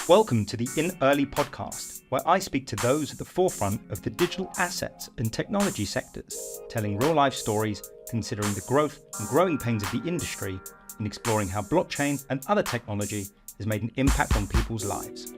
Welcome to the In Early podcast, where I speak to those at the forefront of the digital assets and technology sectors, telling real-life stories, considering the growth and growing pains of the industry, and exploring how blockchain and other technology has made an impact on people's lives.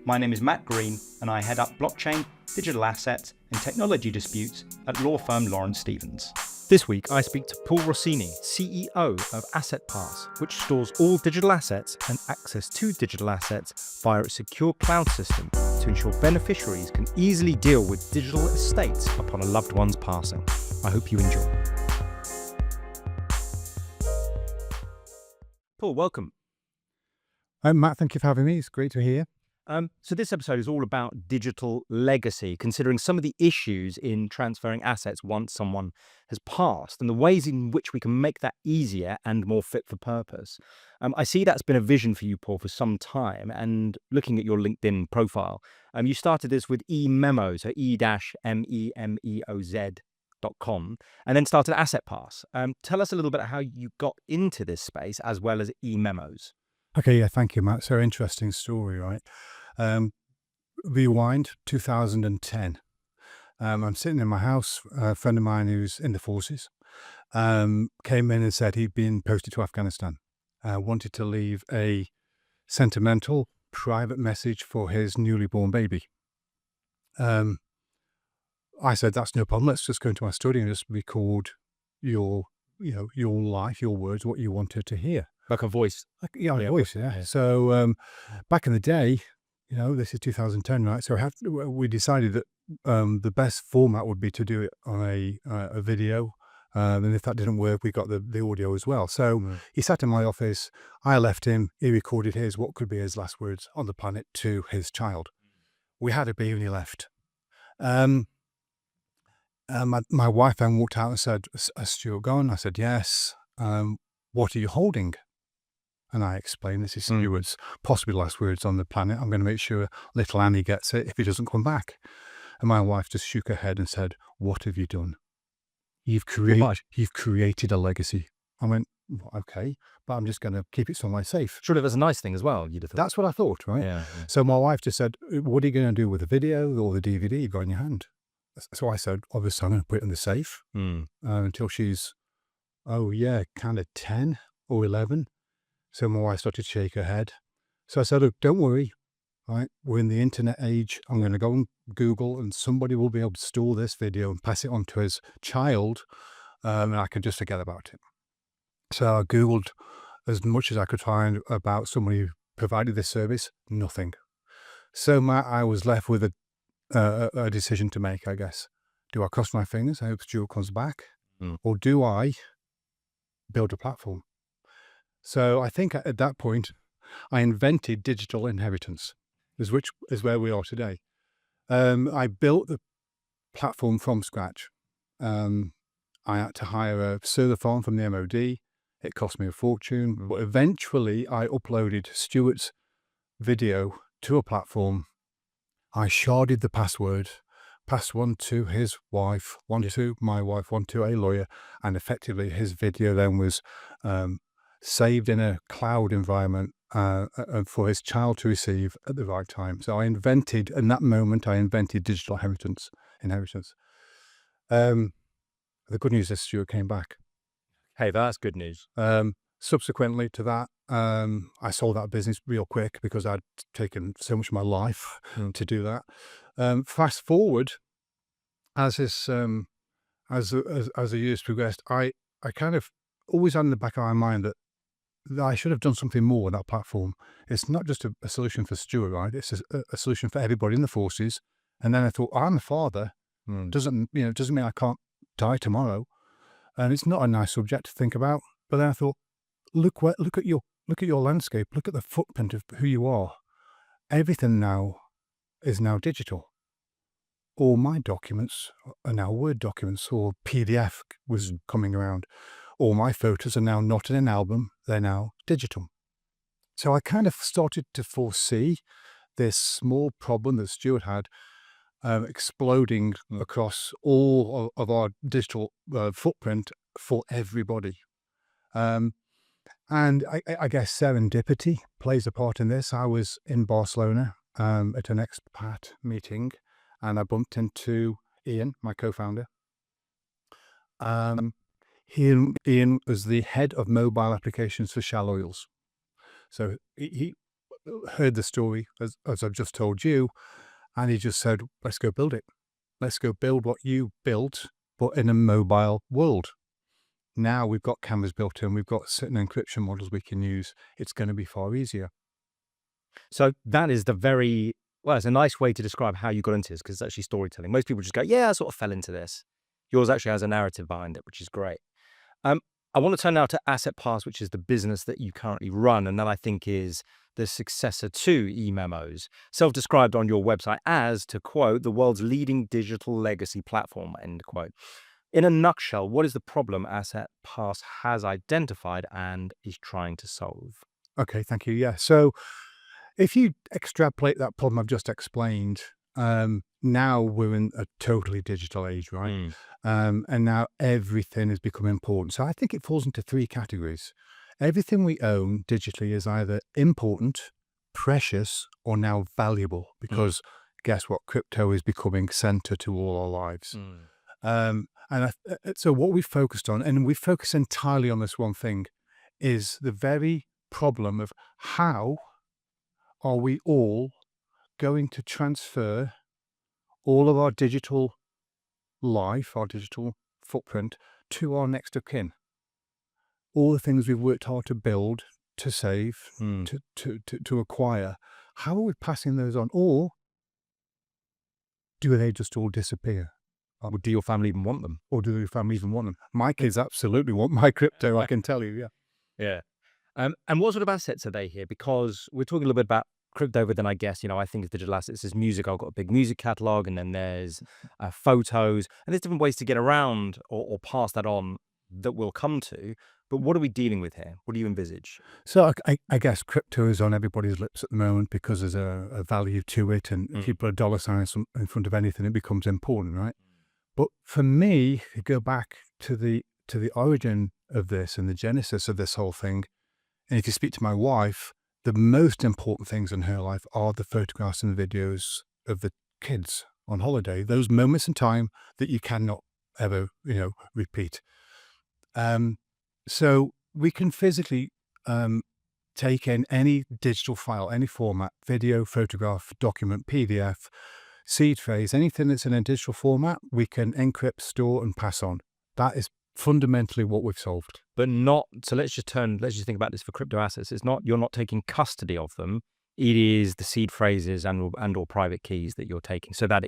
My name is Matt Green, and I head up blockchain, digital assets, and technology disputes at law firm Lawrence Stevens. This week, I speak to Paul Rossini, CEO of AssetPass, which stores all digital assets and access to digital assets via a secure cloud system to ensure beneficiaries can easily deal with digital estates upon a loved one's passing. I hope you enjoy. Paul, welcome. Matt, thank you for having me. It's great to hear. So this episode is all about digital legacy, considering some of the issues in transferring assets once someone has passed and the ways in which we can make that easier and more fit for purpose. I see that's been a vision for you, Paul, for some time. And looking at your LinkedIn profile, you started this with eMemoz, so e-memoz.com, and then started AssetPass. Tell us a little bit how you got into this space as well as eMemoz. Okay, yeah, thank you, Matt. So interesting story, right? Rewind 2010. I'm sitting in my house. A friend of mine who's in the forces came in and said he'd been posted to Afghanistan. Wanted to leave a sentimental, private message for his newly born baby. I said, that's no problem. Let's just go into my studio and just record your life, your words, what you wanted to hear. Like a voice. A voice, yeah. So back in the day, this is 2010, right? So we decided that the best format would be to do it on a video. And if that didn't work, we got the audio as well. So he sat in my office. I left him. He recorded what could be his last words on the planet to his child. We had a baby and he left. My wife then walked out and said, "Is Stuart gone?" I said, "Yes." "What are you holding?" And I explained, this is Stuart's possibly last words on the planet. I'm going to make sure little Annie gets it if he doesn't come back. And my wife just shook her head and said, "What have you done? You've created a legacy." I went, "Okay, but I'm just going to keep it somewhere safe." Surely that's a nice thing as well, you'd have thought. That's what I thought, right? Yeah. So my wife just said, "What are you going to do with the video or the DVD you've got in your hand?" So I said, "Obviously, I'm going to put it in the safe until she's, kind of 10 or 11. So my wife started to shake her head. So I said, "Look, don't worry, right? We're in the internet age. I'm going to go on Google and somebody will be able to store this video and pass it on to his child, and I can just forget about it." So I Googled as much as I could find about somebody who provided this service. Nothing. So Matt, I was left with a decision to make, I guess. Do I cross my fingers? I hope Stuart comes back. Or do I build a platform? So I think at that point, I invented digital inheritance, which is where we are today. I built the platform from scratch. I had to hire a server farm from the MOD. It cost me a fortune, but eventually I uploaded Stuart's video to a platform. I sharded the password, passed one to his wife, one to my wife, one to a lawyer, and effectively his video then was saved in a cloud environment for his child to receive at the right time. So in that moment, I invented digital inheritance. The good news is Stuart came back. Hey, that's good news. Subsequently to that, I sold that business real quick because I'd taken so much of my life to do that. Fast forward, as the years progressed, I kind of always had in the back of my mind that I should have done something more with that platform. It's not just a solution for Stuart, right? It's a solution for everybody in the forces. And then I thought, I'm a father. Doesn't mean I can't die tomorrow. And it's not a nice subject to think about. But then I thought, look at your landscape. Look at the footprint of who you are. Everything now is now digital. All my documents are now Word documents, or PDF was coming around. All my photos are now not in an album, they're now digital. So I kind of started to foresee this small problem that Stuart had exploding across all of our digital footprint for everybody. And I guess serendipity plays a part in this. I was in Barcelona at an expat meeting, and I bumped into Ian, my co-founder. Ian was the head of mobile applications for Shell Oils. So he heard the story, as I've just told you, and he just said, let's go build it. Let's go build what you built, but in a mobile world. Now we've got cameras built in, we've got certain encryption models we can use. It's going to be far easier. So that is well, it's a nice way to describe how you got into this, because it's actually storytelling. Most people just go, yeah, I sort of fell into this. Yours actually has a narrative behind it, which is great. I want to turn now to Asset Pass, which is the business that you currently run, and that I think is the successor to eMemos, self-described on your website as, to quote, the world's leading digital legacy platform, end quote. In a nutshell, what is the problem Asset Pass has identified and is trying to solve? Okay, thank you. Yeah. So if you extrapolate that problem I've just explained, now we're in a totally digital age, right? And now everything has become important. So I think it falls into three categories. Everything we own digitally is either important, precious, or now valuable, because guess what? Crypto is becoming center to all our lives. So what we focused on, and we focus entirely on this one thing, is the very problem of how are we all going to transfer all of our digital life, our digital footprint, to our next of kin? All the things we've worked hard to build, to save, to acquire, how are we passing those on? Or do they just all disappear? Or do your family even want them? Or do your family even want them? My kids absolutely want my crypto, I can tell you, yeah. Yeah. And what sort of assets are they here? Because we're talking a little bit about crypto, but then I guess, I think of digital assets as music. I've got a big music catalog, and then there's photos, and there's different ways to get around or pass that on that we'll come to. But what are we dealing with here? What do you envisage? So I guess crypto is on everybody's lips at the moment because there's a value to it, and if you put a dollar sign in front of anything, it becomes important, right? But for me, to go back to the origin of this and the genesis of this whole thing, and if you speak to my wife, the most important things in her life are the photographs and the videos of the kids on holiday, those moments in time that you cannot ever, repeat. So we can physically take in any digital file, any format, video, photograph, document, PDF, seed phrase, anything that's in a digital format, we can encrypt, store, and pass on. That is fundamentally what we've solved. But not, so let's just think about this for crypto assets. It's not, you're not taking custody of them. It is the seed phrases and or private keys that you're taking, so that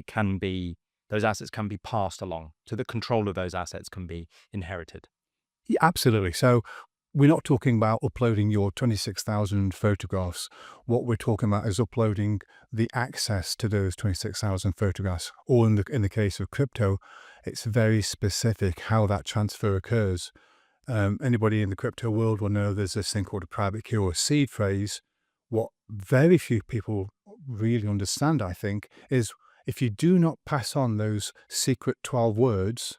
those assets can be passed along, so the control of those assets can be inherited. Yeah, absolutely. So we're not talking about uploading your 26,000 photographs. What we're talking about is uploading the access to those 26,000 photographs. Or in the case of crypto, it's very specific how that transfer occurs. Anybody in the crypto world will know there's this thing called a private key or a seed phrase. What very few people really understand, I think, is if you do not pass on those secret 12 words,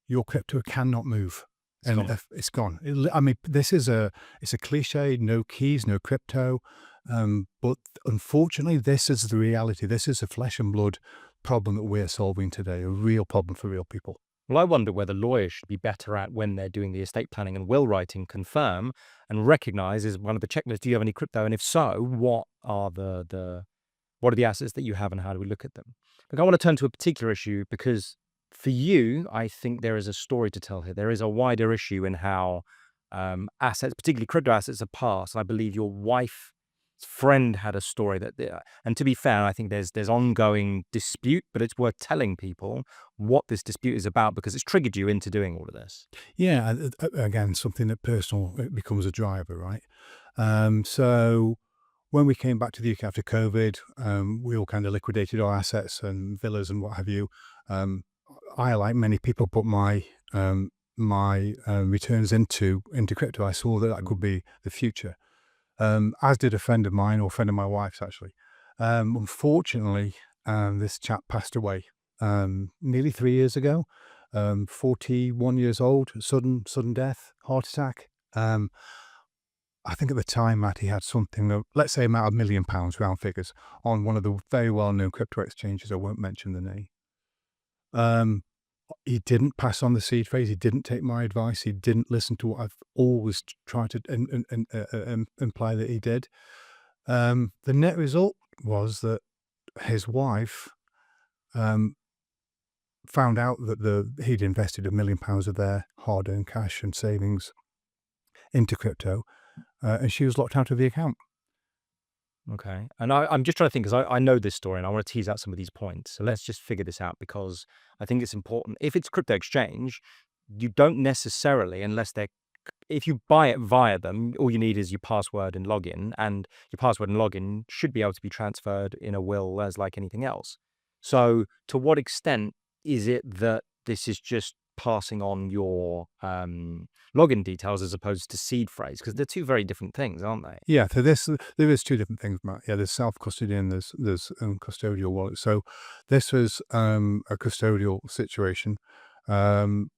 your crypto cannot move. It's gone. I mean, it's a cliche, no keys, no crypto. But unfortunately, this is the reality. This is a flesh and blood problem that we're solving today, a real problem for real people. Well, I wonder whether lawyers should be better at, when they're doing the estate planning and will writing, confirm and recognize as one of the checklists, do you have any crypto? And if so, what are the assets that you have, and how do we look at them? Look, I want to turn to a particular issue, because for you, I think there is a story to tell here. There is a wider issue in how assets, particularly crypto assets, are passed. I believe your wife's friend had a story and to be fair, I think there's ongoing dispute, but it's worth telling people what this dispute is about, because it's triggered you into doing all of this. Yeah, again, something that personal, it becomes a driver, right? So when we came back to the UK after COVID, we all kind of liquidated our assets and villas and what have you. I, like many people, put my returns into crypto. I saw that could be the future. As did a friend of mine, or a friend of my wife's actually. Unfortunately, this chap passed away nearly 3 years ago. 41 years old, sudden death, heart attack. I think at the time, Matt, he had something of, let's say, about £1 million, round figures, on one of the very well-known crypto exchanges. I won't mention the name. He didn't pass on the seed phrase. He didn't take my advice. He didn't listen to what I've always tried to imply that he did. The net result was that his wife found out that he'd invested £1 million of their hard-earned cash and savings into crypto, and she was locked out of the account. Okay. And I'm just trying to think, because I know this story and I want to tease out some of these points. So let's just figure this out, because I think it's important. If it's crypto exchange, you don't necessarily, if you buy it via them, all you need is your password and login, and your password and login should be able to be transferred in a will as like anything else. So to what extent is it that this is just passing on your login details as opposed to seed phrase? Because they're two very different things, aren't they? Yeah, so there is two different things, Matt. Yeah, there's self-custody and there's custodial wallet. So this was a custodial situation. And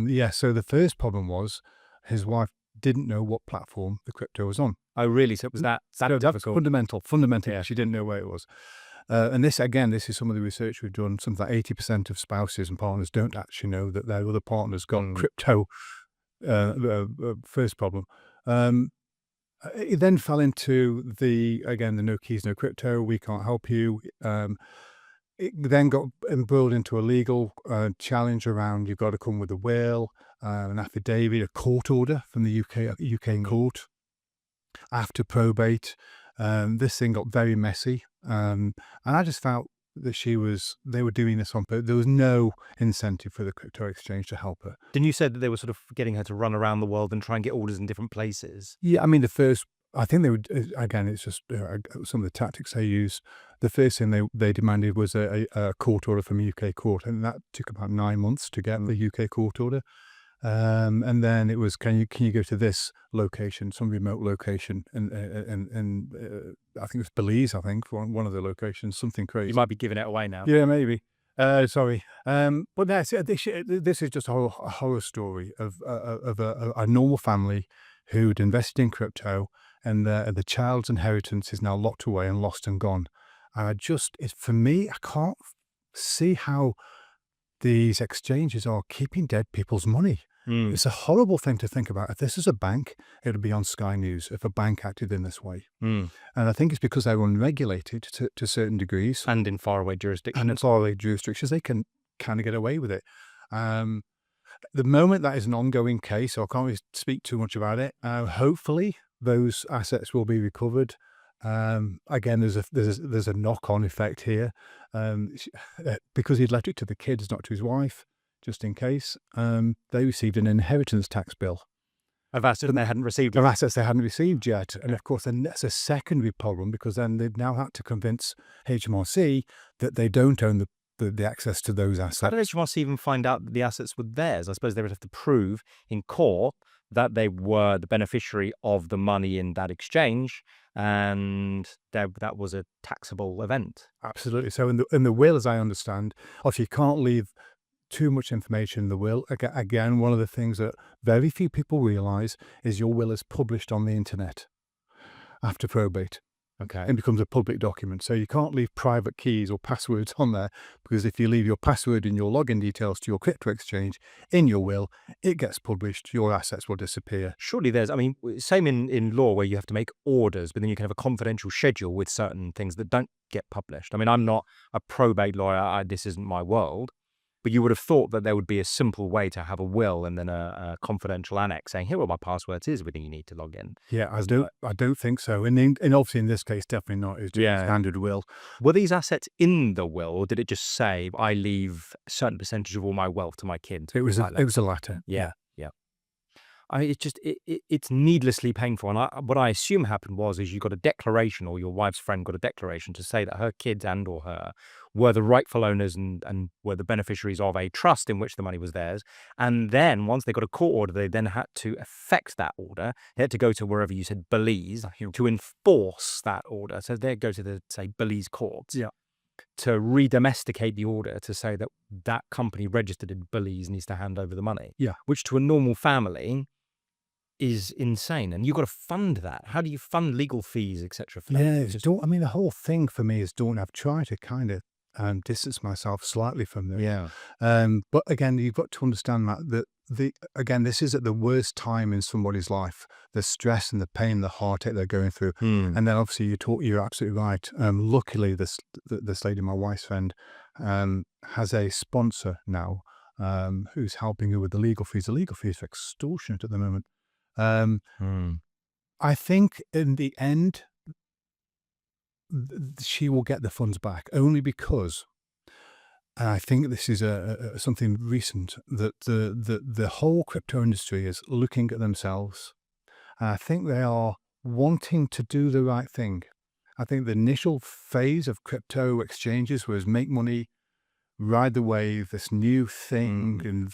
yeah, so the first problem was his wife didn't know what platform the crypto was on. Oh, really? So it was that difficult? Fundamentally, Yeah. she didn't know where it was. And this is some of the research we've done. Something like 80% of spouses and partners don't actually know that their other partner's got crypto. First problem. It then fell into the no keys, no crypto. We can't help you. It then got embroiled into a legal challenge around, you've got to come with a will, an affidavit, a court order from the UK court after probate. This thing got very messy. And I just felt that they were doing this on purpose. There was no incentive for the crypto exchange to help her. Didn't you say that they were sort of getting her to run around the world and try and get orders in different places? Yeah, I mean, I think they would, again, it's just some of the tactics they use. The first thing they demanded was a court order from a UK court, and that took about 9 months to get the UK court order. And then it was, can you go to this location, some remote location, and I think it was Belize, one of the locations, something crazy. You might be giving it away now. Yeah, maybe. Sorry. But this is just a horror story of a normal family who'd invested in crypto, and the child's inheritance is now locked away and lost and gone. And for me, I can't see how these exchanges are keeping dead people's money. It's a horrible thing to think about. If this is a bank, it would be on Sky News if a bank acted in this way. And I think it's because they're unregulated to certain degrees. And in faraway jurisdictions. They can kind of get away with it. The moment that is an ongoing case, so I can't really speak too much about it. Hopefully, those assets will be recovered. Again, there's a knock-on effect here, because he'd left it to the kids, not to his wife, just in case. They received an inheritance tax bill of assets they hadn't received. Of assets they hadn't received yet, and of course, then that's a secondary problem, because then they've now had to convince HMRC that they don't own the access to those assets. How did HMRC even find out that the assets were theirs? I suppose they would have to prove in court that they were the beneficiary of the money in that exchange, and that was a taxable event. Absolutely. So in the will, as I understand, obviously you can't leave too much information in the will. Again, one of the things that very few people realize is your will is published on the internet after probate. Okay. It becomes a public document. So you can't leave private keys or passwords on there, because if you leave your password and your login details to your crypto exchange in your will, it gets published, your assets will disappear. Surely same in law, where you have to make orders, but then you can have a confidential schedule with certain things that don't get published. I mean, I'm not a probate lawyer. This isn't my world. But you would have thought that there would be a simple way to have a will and then a confidential annex saying, here are my passwords, here's everything you need to log in. Yeah, I don't think so. And obviously in this case, definitely not. It's just a standard will. Were these assets in the will, or did it just say, I leave a certain percentage of all my wealth to my kids? It was the latter. Yeah. I mean, it's needlessly painful. And what I assume happened is you got a declaration, or your wife's friend got a declaration to say that her kids and or her were the rightful owners and were the beneficiaries of a trust in which the money was theirs. And then once they got a court order, they then had to effect that order. They had to go to wherever you said Belize to enforce that order. So they go to the, say, Belize courts. Yeah. To re-domesticate the order to say that company registered in Belize needs to hand over the money. Yeah. Which to a normal family is insane, and you've got to fund that. How do you fund legal fees, etc. for that? Yeah, I mean, the whole thing for me is daunting. I've tried to kind of distance myself slightly from them. Yeah. But again, you've got to understand that again, this is at the worst time in somebody's life. The stress and the pain, the heartache they're going through, and then obviously you're absolutely right. Luckily, this lady, my wife's friend, has a sponsor now who's helping her with the legal fees. The legal fees are extortionate at the moment. I think in the end, she will get the funds back only because, and I think this is something recent, that the whole crypto industry is looking at themselves. And I think they are wanting to do the right thing. I think the initial phase of crypto exchanges was make money, ride the wave, this new thing, and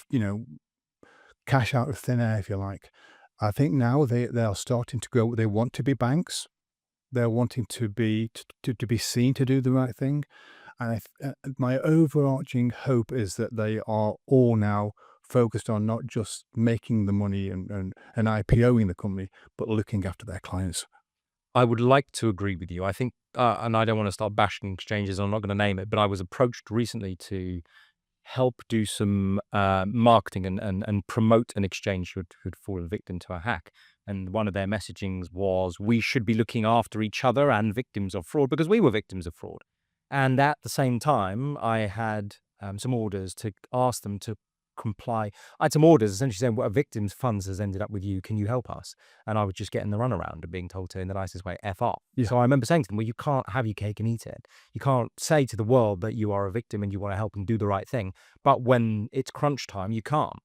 cash out of thin air, if you like. I think now they are starting to grow. They want to be banks. They're wanting to be seen to do the right thing. And my overarching hope is that they are all now focused on not just making the money and IPOing the company, but looking after their clients. I would like to agree with you. I think, and I don't want to start bashing exchanges, I'm not going to name it, but I was approached recently to help do some marketing and promote an exchange who'd fallen victim to a hack. And one of their messagings was, we should be looking after each other and victims of fraud, because we were victims of fraud. And at the same time, I had some orders to ask them to comply. I had some orders essentially saying, well, a victim's funds has ended up with you. Can you help us? And I was just getting the runaround and being told to, in the nicest way, F off. Yeah. So I remember saying to them, well, you can't have your cake and eat it. You can't say to the world that you are a victim and you want to help and do the right thing. But when it's crunch time, you can't.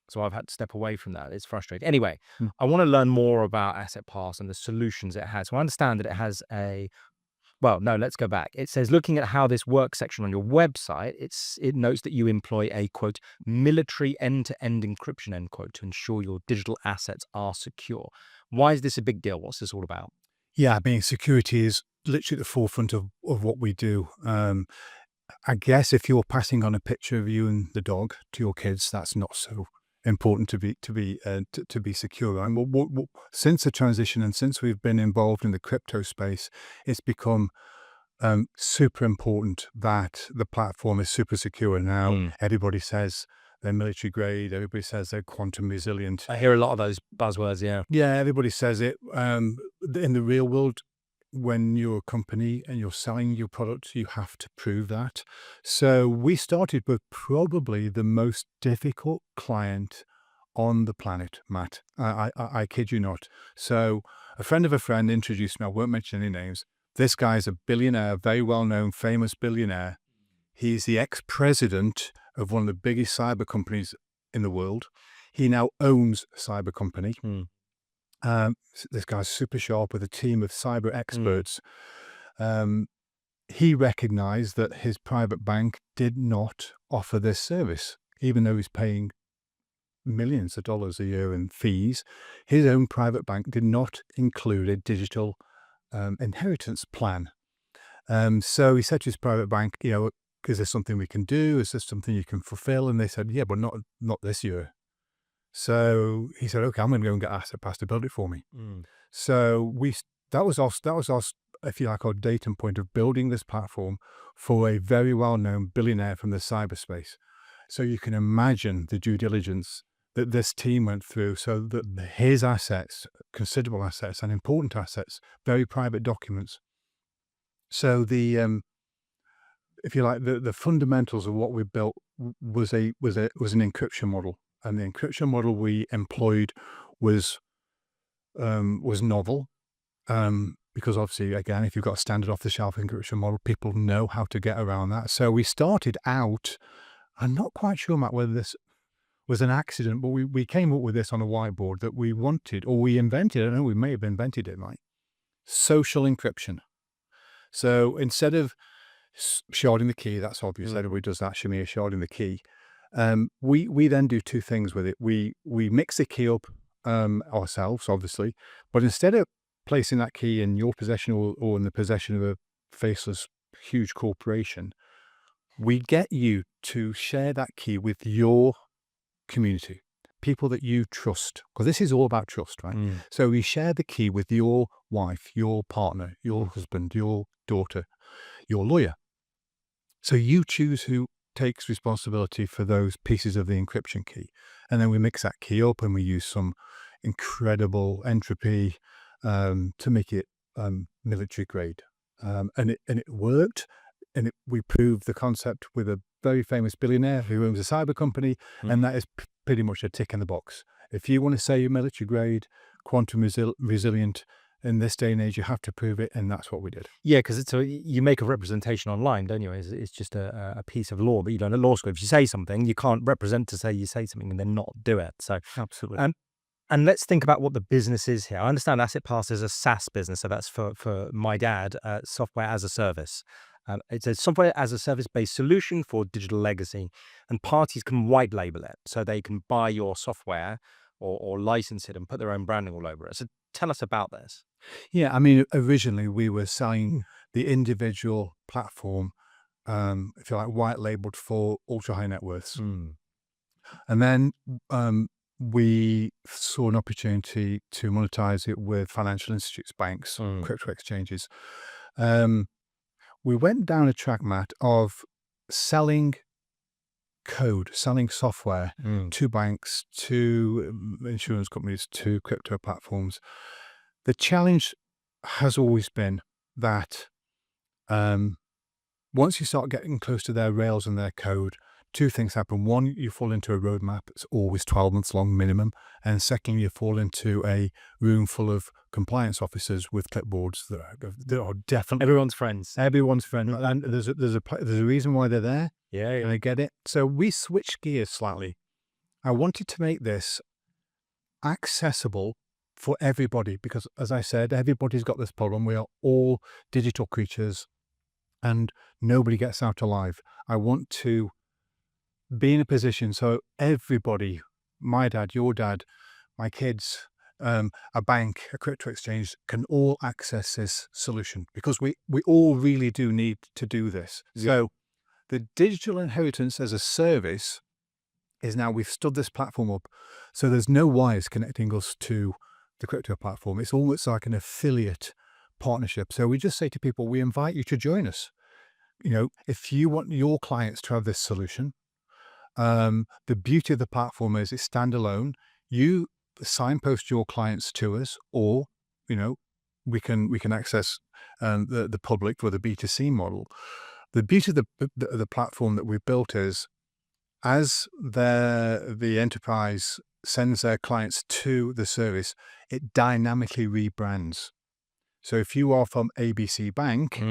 So I've had to step away from that. It's frustrating. Anyway, I want to learn more about Asset Pass and the solutions it has. So I understand that it has well, no, let's go back. It says, looking at how this works section on your website, it notes that you employ a, quote, military end-to-end encryption, end quote, to ensure your digital assets are secure. Why is this a big deal? What's this all about? Yeah, I mean, security is literally at the forefront of what we do. I guess if you're passing on a picture of you and the dog to your kids, that's not so important to be secure. And since the transition and since we've been involved in the crypto space, it's become super important that the platform is super secure. Now everybody says they're military grade. Everybody says they're quantum resilient. I hear a lot of those buzzwords. Yeah, everybody says it. In the real world, when you're a company and you're selling your product, you have to prove that. So we started with probably the most difficult client on the planet, Matt. I kid you not. So a friend of a friend introduced me. I won't mention any names. This guy's a billionaire, very well-known, famous billionaire. He's the ex-president of one of the biggest cyber companies in the world. He now owns a cyber company. This guy's super sharp with a team of cyber experts. He recognized that his private bank did not offer this service, even though he's paying millions of dollars a year in fees. His own private bank did not include a digital inheritance plan. So he said to his private bank, is there something we can do? Is there something you can fulfill? And they said, yeah, but not this year. So he said, okay, I'm going to go and get Asset Pass to build it for me. So that was our, if you like, our datum point of building this platform for a very well-known billionaire from the cyberspace. So you can imagine the due diligence that this team went through, so that his assets, considerable assets and important assets, very private documents. So if you like, the fundamentals of what we built was an encryption model. And the encryption model we employed was novel, because obviously, again, if you've got a standard off-the-shelf encryption model, people know how to get around that. So we started out, I'm not quite sure, Matt, whether this was an accident, but we came up with this on a whiteboard that we wanted, or we invented, I don't know, we may have invented it, right? Social encryption. So instead of sharding the key, that's obvious, everybody does that, Shamir, sharding the key. We then do two things with it. We mix the key up ourselves, obviously, but instead of placing that key in your possession or in the possession of a faceless huge corporation, we get you to share that key with your community, people that you trust, because this is all about trust, right? So you share the key with your wife, your partner, your husband, your daughter, your lawyer. So you choose who takes responsibility for those pieces of the encryption key. And then we mix that key up and we use some incredible entropy to make it military grade. And it worked. And we proved the concept with a very famous billionaire who owns a cyber company. And that is pretty much a tick in the box. If you want to say you're military grade, quantum resilient, in this day and age, you have to prove it, and that's what we did. Yeah, because you make a representation online, don't you? It's just a piece of law. But you know, at law school, if you say something, you can't represent to say you say something and then not do it. So Absolutely. And let's think about what the business is here. I understand AssetPass is a SaaS business, so that's for my dad, software as a service. It's a software as a service-based solution for digital legacy, and parties can white label it, so they can buy your software or license it and put their own branding all over it. So tell us about this. Yeah, I mean, originally we were selling the individual platform, if you like, white labeled for ultra high net worths. And then we saw an opportunity to monetize it with financial institutes, banks, crypto exchanges. We went down a track, Matt, of selling code, selling software to banks, to insurance companies, to crypto platforms. The challenge has always been that once you start getting close to their rails and their code, two things happen. One, you fall into a roadmap. It's always 12 months long minimum. And second, you fall into a room full of compliance officers with clipboards that are definitely Everyone's friends. everyone's friend. And there's a reason why they're there. Yeah. And I get it. So we switched gears slightly. I wanted to make this accessible for everybody because, as I said, everybody's got this problem. We are all digital creatures and nobody gets out alive. I want to be in a position so everybody, my dad, your dad, my kids, a bank, a crypto exchange, can all access this solution because we all really do need to do this. Yeah. So the digital inheritance as a service is now we've stood this platform up. So there's no wires connecting us to the crypto platform. It's almost like an affiliate partnership. So we just say to people, we invite you to join us. You know, if you want your clients to have this solution, the beauty of the platform is it's standalone. You signpost your clients to us, or, you know, we can access the public with a B2C model. The beauty of the platform that we've built is as the enterprise sends their clients to the service, it dynamically rebrands. So if you are from ABC Bank,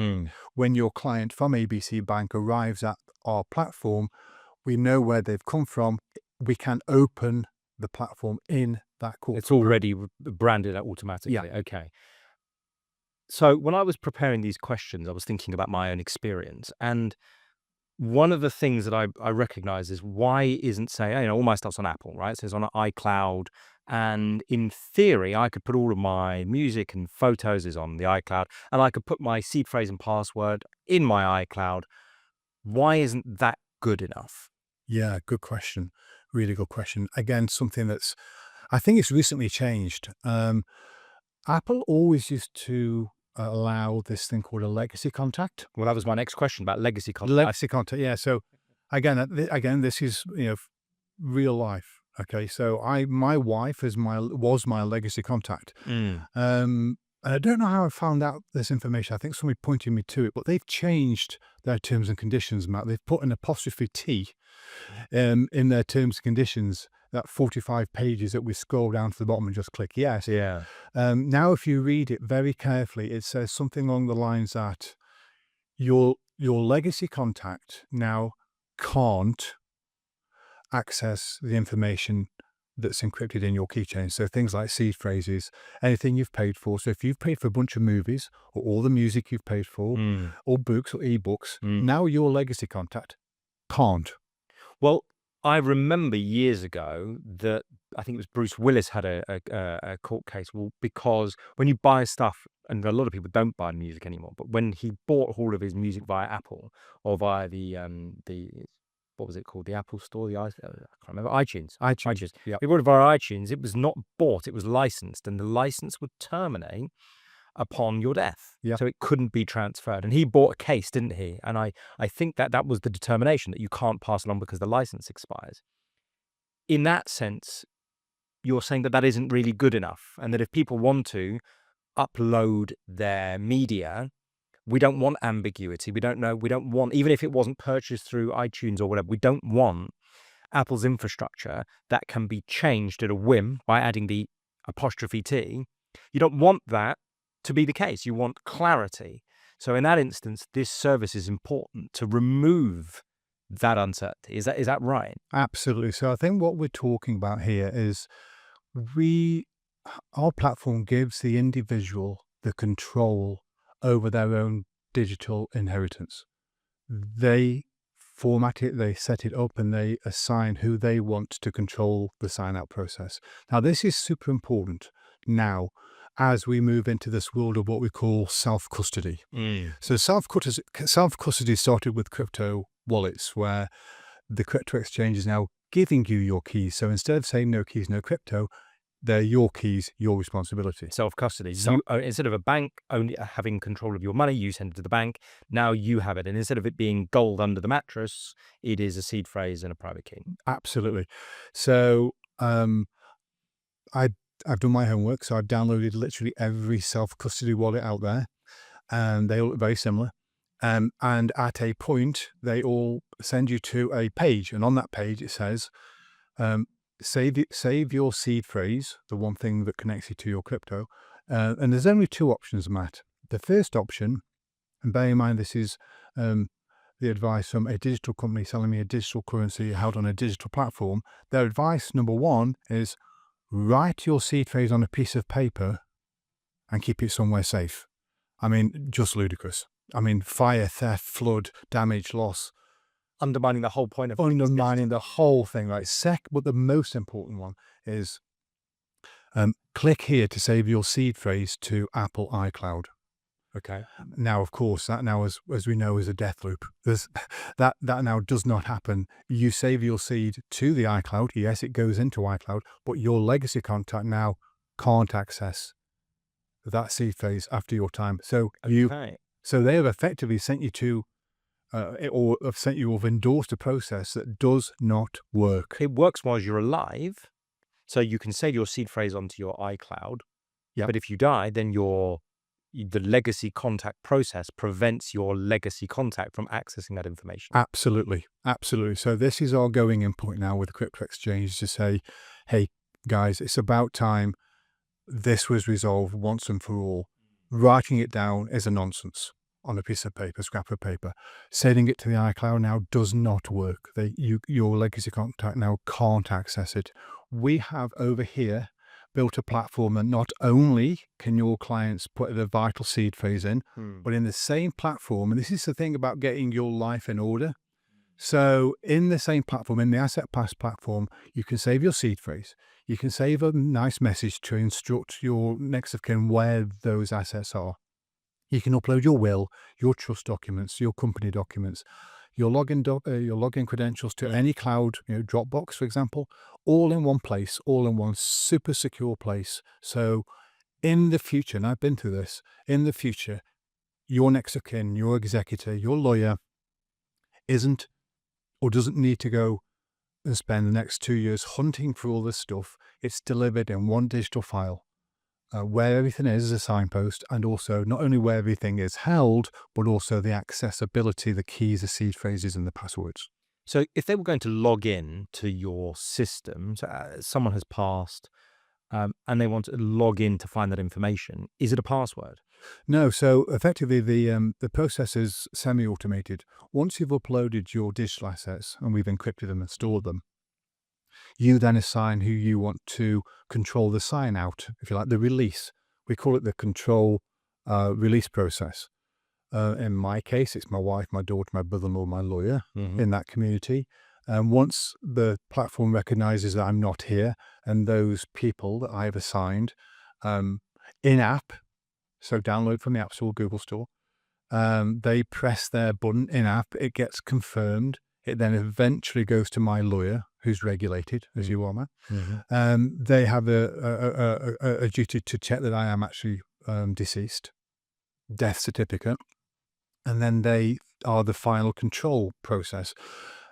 when your client from ABC Bank arrives at our platform, we know where they've come from. We can open the platform in that course. It's already branded automatically. Yeah. Okay. So when I was preparing these questions, I was thinking about my own experience. And one of the things that I recognize is why isn't, say, you know, all my stuff's on Apple, right? So it's on iCloud. And in theory, I could put all of my music and photos is on the iCloud, and I could put my seed phrase and password in my iCloud. Why isn't that good enough? Yeah, good question. Really good question. Again, something that's, I think it's recently changed. Apple always used to allow this thing called a legacy contact. Well, that was my next question about legacy content. Legacy contact, yeah. So again, this is, you know, real life. Okay, so my wife was my legacy contact. And I don't know how I found out this information. I think somebody pointed me to it, but they've changed their terms and conditions, Matt. They've put an apostrophe T in their terms and conditions, that 45 pages that we scroll down to the bottom and just click yes. Yeah. Now, if you read it very carefully, it says something along the lines that your legacy contact now can't access the information that's encrypted in your keychain. So things like seed phrases, anything you've paid for. So if you've paid for a bunch of movies or all the music you've paid for or books or ebooks, now your legacy contact can't. Well, I remember years ago that I think it was Bruce Willis had a court case. Well, because when you buy stuff, and a lot of people don't buy music anymore, but when he bought all of his music via Apple or via the what was it called? The Apple Store, I can't remember. iTunes. iTunes. Yeah. We bought it via iTunes. It was not bought, it was licensed, and the license would terminate upon your death. Yeah. So it couldn't be transferred. And he bought a case, didn't he? And I think that was the determination, that you can't pass it on because the license expires. In that sense, you're saying that isn't really good enough, and that if people want to upload their media, we don't want ambiguity. We don't want, even if it wasn't purchased through iTunes or whatever, we don't want Apple's infrastructure that can be changed at a whim by adding the 'T. You don't want that to be the case. You want clarity. So in that instance, this service is important to remove that uncertainty. Is that right? Absolutely. So I think what we're talking about here is our platform gives the individual the control over their own digital inheritance. They format it, they set it up, and they assign who they want to control the sign-out process. Now, this is super important now as we move into this world of what we call self-custody. So self-custody started with crypto wallets, where the crypto exchange is now giving you your keys. So instead of saying no keys, no crypto, they're your keys, your responsibility. Self-custody. Instead of a bank only having control of your money, you send it to the bank. Now you have it. And instead of it being gold under the mattress, it is a seed phrase and a private key. Absolutely. So I've done my homework. So I've downloaded literally every self-custody wallet out there, and they all look very similar. And at a point, they all send you to a page. And on that page, it says, save your seed phrase, the one thing that connects you to your crypto. And there's only two options, Matt. The first option, and bear in mind this is the advice from a digital company selling me a digital currency held on a digital platform. Their advice, number one, is write your seed phrase on a piece of paper and keep it somewhere safe. I mean, just ludicrous. I mean, fire, theft, flood, damage, loss. Undermining the whole point of Undermining the whole thing, right? But the most important one is click here to save your seed phrase to Apple iCloud. Okay. Now, of course, that now, as we know, is a death loop. That now does not happen. You save your seed to the iCloud. Yes, it goes into iCloud, but your legacy contact now can't access that seed phrase after your time. So they have effectively sent you to or have endorsed a process that does not work. It works while you're alive, so you can save your seed phrase onto your iCloud. Yep. But if you die, then the legacy contact process prevents your legacy contact from accessing that information. Absolutely. So this is our going in point now with the crypto exchange to say, hey, guys, it's about time this was resolved once and for all. Writing it down is a nonsense on a piece of paper, scrap of paper. Sending it to the iCloud now does not work. Your legacy contact now can't access it. We have over here built a platform that not only can your clients put the vital seed phrase in, but in the same platform, and this is the thing about getting your life in order. So in the same platform, in the Asset Pass platform, you can save your seed phrase. You can save a nice message to instruct your next of kin where those assets are. You can upload your will, your trust documents, your company documents, your login credentials to any cloud, Dropbox, for example, all in one place, all in one super secure place. So in the future, and I've been through this, in the future, your next of kin, your executor, your lawyer isn't or doesn't need to go and spend the next 2 years hunting for all this stuff. It's delivered in one digital file. Where everything is a signpost, and also not only where everything is held, but also the accessibility, the keys, the seed phrases, and the passwords. So if they were going to log in to your system, someone has passed, and they want to log in to find that information, is it a password? No. So effectively, the process is semi-automated. Once you've uploaded your digital assets and we've encrypted them and stored them, you then assign who you want to control the sign out, if you like, the release. We call it the control release process. In my case, it's my wife, my daughter, my brother-in-law, my lawyer in that community. And once the platform recognizes that I'm not here, and those people that I've assigned in-app, so download from the App Store, Google Store, they press their button in-app, it gets confirmed, It then eventually goes to my lawyer, who's regulated, as you are, Matt. Mm-hmm. They have a duty to check that I am actually deceased, death certificate, and then they are the final control process.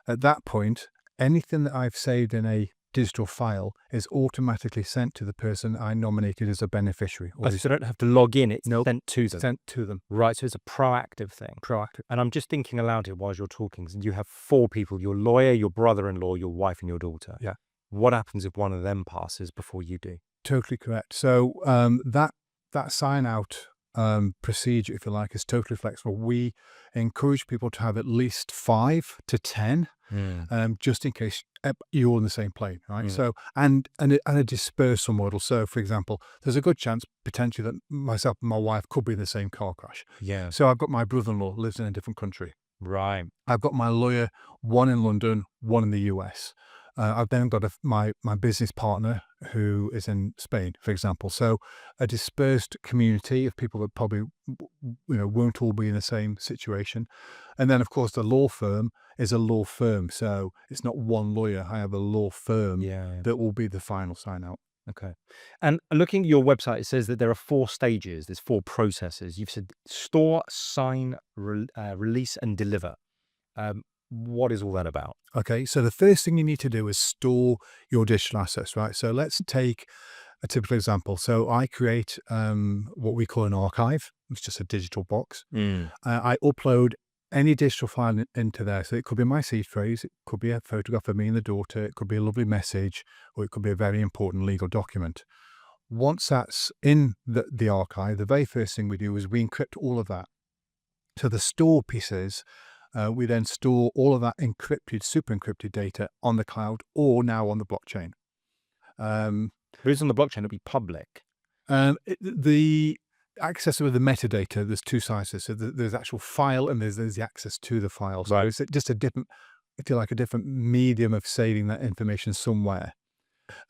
At that point, anything that I've saved in a digital file is automatically sent to the person I nominated as a beneficiary. So you don't have to log in, it's sent to them. Sent to them. Right, so it's a proactive thing. Proactive. And I'm just thinking aloud here while you're talking. You have 4 people, your lawyer, your brother-in-law, your wife, and your daughter. Yeah. What happens if one of them passes before you do? Totally correct. So that sign-out procedure, if you like, is totally flexible. We encourage people to have at least 5 to 10, just in case you're on the same plane, right? So, and a dispersal model. So, for example, there's a good chance potentially that myself and my wife could be in the same car crash. Yeah. So I've got my brother-in-law lives in a different country. Right. I've got my lawyer, one in London, one in the US. I've then got my business partner who is in Spain, for example. So a dispersed community of people that probably won't all be in the same situation. And then, of course, the law firm is a law firm. So it's not one lawyer. I have a law firm that will be the final sign out. Okay. And looking at your website, it says that there are 4 stages. There's 4 processes. You've said store, sign, release, and deliver. What is all that about? Okay, so the first thing you need to do is store your digital assets, right? So let's take a typical example. So I create what we call an archive. It's just a digital box. I upload any digital file into there. So it could be my seed phrase, it could be a photograph of me and the daughter, it could be a lovely message, or it could be a very important legal document. Once that's in the archive, the very first thing we do is we encrypt all of that. So the store pieces, we then store all of that encrypted, super encrypted data on the cloud or now on the blockchain. If it's on the blockchain, it'll be public. The access with the metadata, there's 2 sides to this. So there's actual file and there's the access to the file. So it's just a different, if you like, a different medium of saving that information somewhere.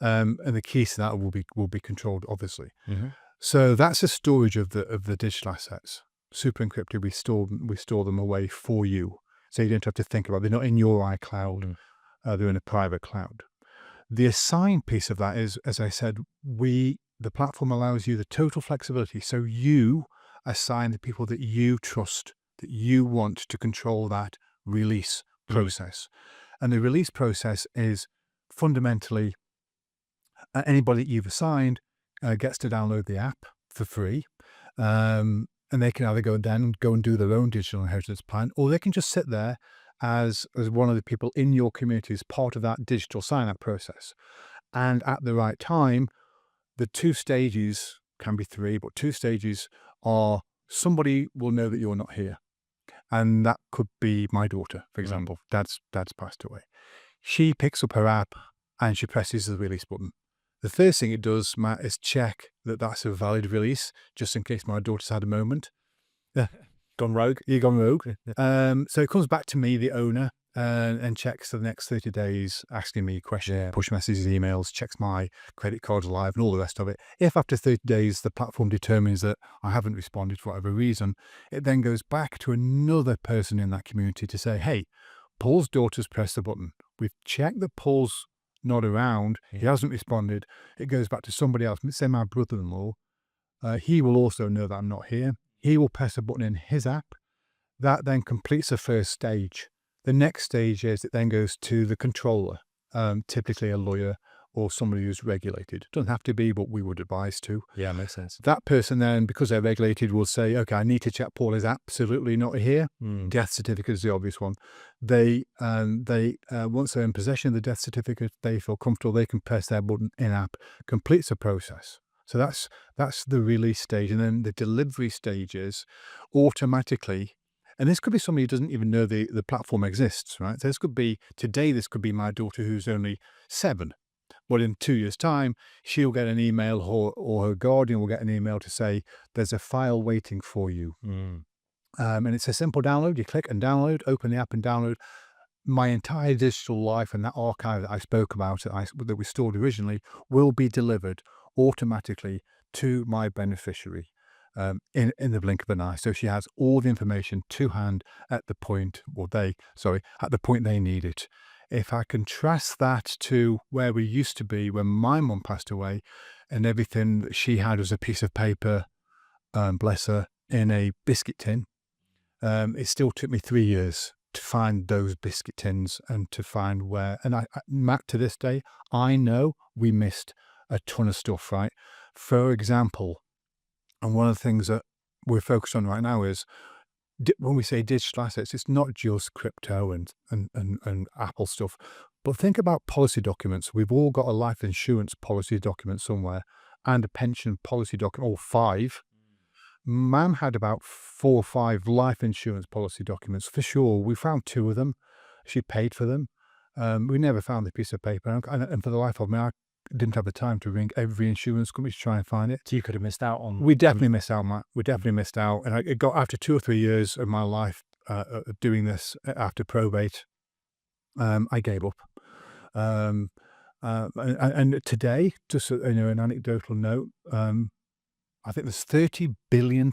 And the keys to that will be controlled, obviously. So that's the storage of the digital assets. Super encrypted, we store them away for you. So you don't have to think about it. They're not in your iCloud. They're in a private cloud. The assign piece of that is, as I said, the platform allows you the total flexibility. So you assign the people that you trust, that you want to control that release process. And the release process is fundamentally anybody that you've assigned gets to download the app for free. And they can either go and do their own digital inheritance plan, or they can just sit there as one of the people in your community as part of that digital sign-up process. And at the right time, the 2 stages can be 3, but 2 stages are somebody will know that you're not here. And that could be my daughter, for example. Dad's passed away. She picks up her app and she presses the release button. The first thing it does, Matt, is check that that's a valid release, just in case my daughter's had a moment. Gone rogue? You've gone rogue. So it comes back to me, the owner, and checks for the next 30 days, asking me questions, push messages, emails, checks my credit cards live and all the rest of it. If after 30 days the platform determines that I haven't responded for whatever reason, it then goes back to another person in that community to say, hey, Paul's daughter's pressed the button. We've checked that Paul's not around. He hasn't responded. It goes back to somebody else, say my brother-in-law. He will also know that I'm not here. He will press a button in his app. That then completes the first stage. The next stage is it then goes to the controller, typically a lawyer or somebody who's regulated. Doesn't have to be, but we would advise to. Yeah, makes sense. That person then, because they're regulated, will say, okay, I need to check Paul is absolutely not here. Death certificate is the obvious one. They once they're in possession of the death certificate, they feel comfortable, they can press their button in-app, completes the process. So that's the release stage. And then the delivery stage is automatically, and this could be somebody who doesn't even know the platform exists, right? So this could be my daughter who's only 7. But in 2 years' time, she'll get an email or her guardian will get an email to say, there's a file waiting for you. And it's a simple download. You click and download, open the app and download. My entire digital life and that archive that I spoke about, that we stored originally, will be delivered automatically to my beneficiary. in the blink of an eye. So she has all the information to hand at the point, at the point they need it. If I contrast that to where we used to be when my mum passed away, and everything that she had was a piece of paper, bless her, in a biscuit tin, it still took me 3 years to find those biscuit tins and to find where. And Matt, to this day, I know we missed a ton of stuff, right? For example, and one of the things that we're focused on right now is, when we say digital assets, it's not just crypto and Apple stuff, but think about policy documents. We've all got a life insurance policy document somewhere and a pension policy document, or 5. Mum had about 4 or 5 life insurance policy documents for sure. We found 2 of them. She paid for them. We never found the piece of paper, and for the life of me, I didn't have the time to ring every insurance company to try and find it. So you could have missed out on. We definitely missed out, Matt. We definitely missed out. And it got, after 2 or 3 years of my life doing this after probate, I gave up. And today, just an anecdotal note, I think there's £30 billion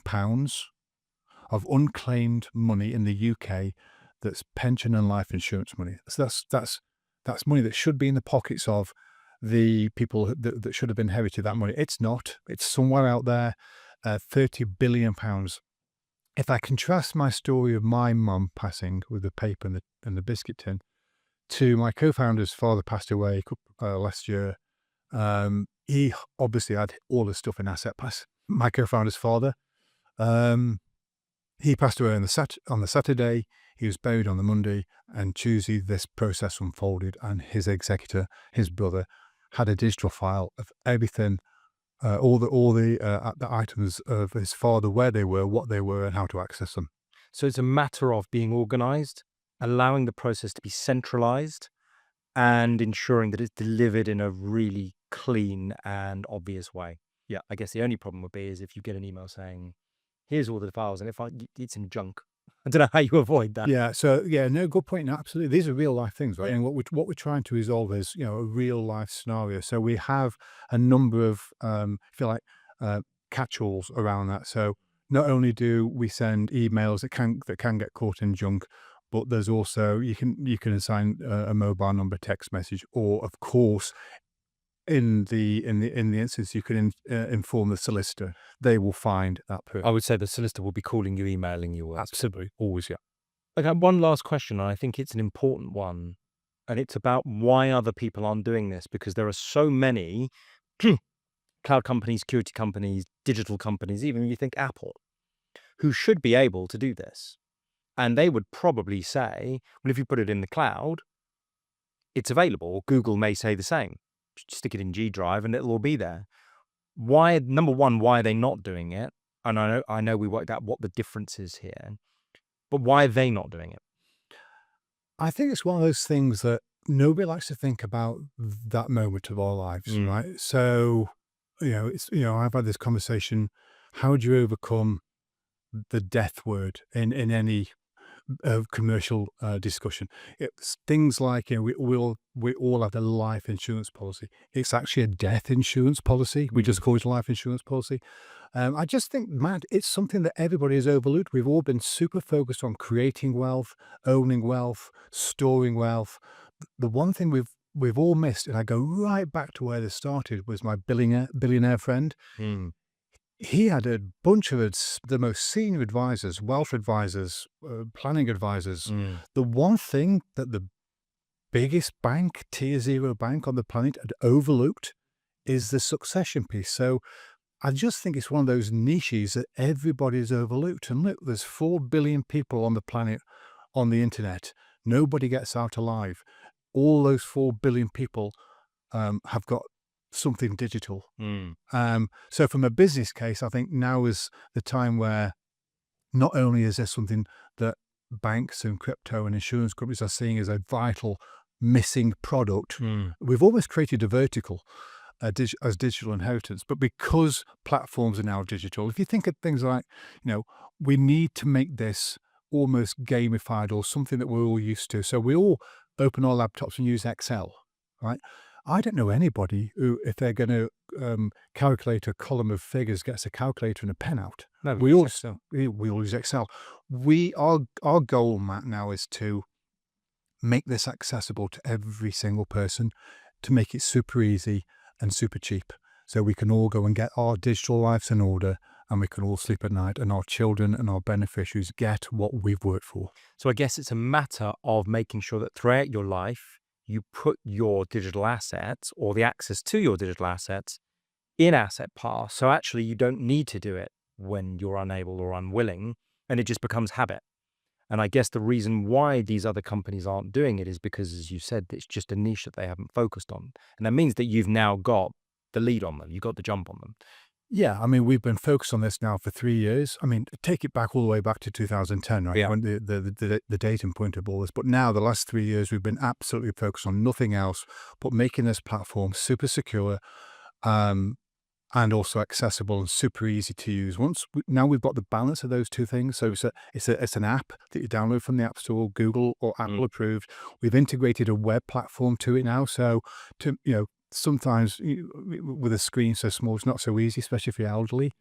of unclaimed money in the UK that's pension and life insurance money. So that's money that should be in the pockets of the people that should have inherited that money. It's not. It's somewhere out there. £30 billion. If I contrast my story of my mum passing with the paper and the biscuit tin to my co-founder's father, passed away last year. He obviously had all the stuff in Asset Pass. My co-founder's father, he passed away on the Saturday. He was buried on the Monday, and Tuesday this process unfolded, and his executor, his brother, had a digital file of everything, all the items of his father, where they were, what they were, and how to access them. So it's a matter of being organized, allowing the process to be centralized, and ensuring that it's delivered in a really clean and obvious way. Yeah, I guess the only problem would be is if you get an email saying, here's all the files, and it's in junk. I don't know how you avoid that. Yeah. So no, good point. No, absolutely. These are real life things, right? Yeah. And what we're trying to resolve is, a real life scenario. So we have a number of, catch-alls around that. So not only do we send emails that can get caught in junk, but there's also, you can assign a mobile number text message, or of course, in the instance, you can inform the solicitor. They will find that person. I would say the solicitor will be calling you, emailing you. Absolutely, always, yeah. Okay, one last question, and I think it's an important one, and it's about why other people aren't doing this, because there are so many cloud companies, security companies, digital companies, even if you think Apple, who should be able to do this. And they would probably say, well, if you put it in the cloud, it's available. Google may say the same. Just stick it in G Drive and it'll all be there. Why, number one, why are they not doing it? And I know we worked out what the difference is here, but why are they not doing it? I think it's one of those things that nobody likes to think about, that moment of our lives, right? So, I've had this conversation. How do you overcome the death word in any commercial discussion? It's things like, we all have a life insurance policy. It's actually a death insurance policy. We just call it a life insurance policy. I just think, Matt, it's something that everybody has overlooked. We've all been super focused on creating wealth, owning wealth, storing wealth. The one thing we've all missed, and I go right back to where this started, was my billionaire friend. He had a bunch of the most senior advisors, wealth advisors, planning advisors. The one thing that the biggest bank, tier 0 bank on the planet, had overlooked is the succession piece. So I just think it's one of those niches that everybody's overlooked. And look, there's 4 billion people on the planet on the internet. Nobody gets out alive. All those 4 billion people have got something digital. So from a business case, I think now is the time where not only is there something that banks and crypto and insurance companies are seeing as a vital missing product, we've almost created a vertical as digital inheritance. But because platforms are now digital, if you think of things like, we need to make this almost gamified, or something that we're all used to. So we all open our laptops and use Excel, right? I don't know anybody who, if they're going to calculate a column of figures, gets a calculator and a pen out. No, We all Excel. we all use Excel. Our goal, Matt, now is to make this accessible to every single person, to make it super easy and super cheap, so we can all go and get our digital lives in order, and we can all sleep at night, and our children and our beneficiaries get what we've worked for. So I guess it's a matter of making sure that throughout your life, you put your digital assets or the access to your digital assets in Asset Pass. So actually, you don't need to do it when you're unable or unwilling, and it just becomes habit. And I guess the reason why these other companies aren't doing it is because, as you said, it's just a niche that they haven't focused on. And that means that you've now got the lead on them. You've got the jump on them. Yeah, I mean, we've been focused on this now for 3 years. I mean, take it back all the way back to 2010, right? Yeah. When the dating point of all this. But now, the last 3 years, we've been absolutely focused on nothing else but making this platform super secure, and also accessible and super easy to use. Now we've got the balance of those two things. So it's an app that you download from the App Store, Google or Apple approved. We've integrated a web platform to it now. So sometimes with a screen so small, it's not so easy, especially if you're elderly.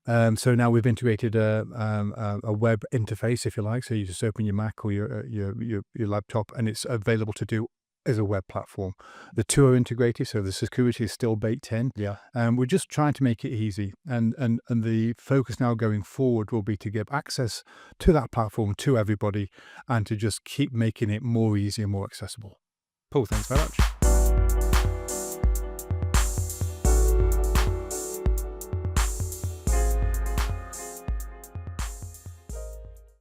So now we've integrated a web interface, if you like. So you just open your Mac or your laptop, and it's available to do as a web platform. The two are integrated, so the security is still baked in. Yeah. We're just trying to make it easy, and the focus now going forward will be to give access to that platform to everybody, and to just keep making it more easy and more accessible. Paul, thanks very much.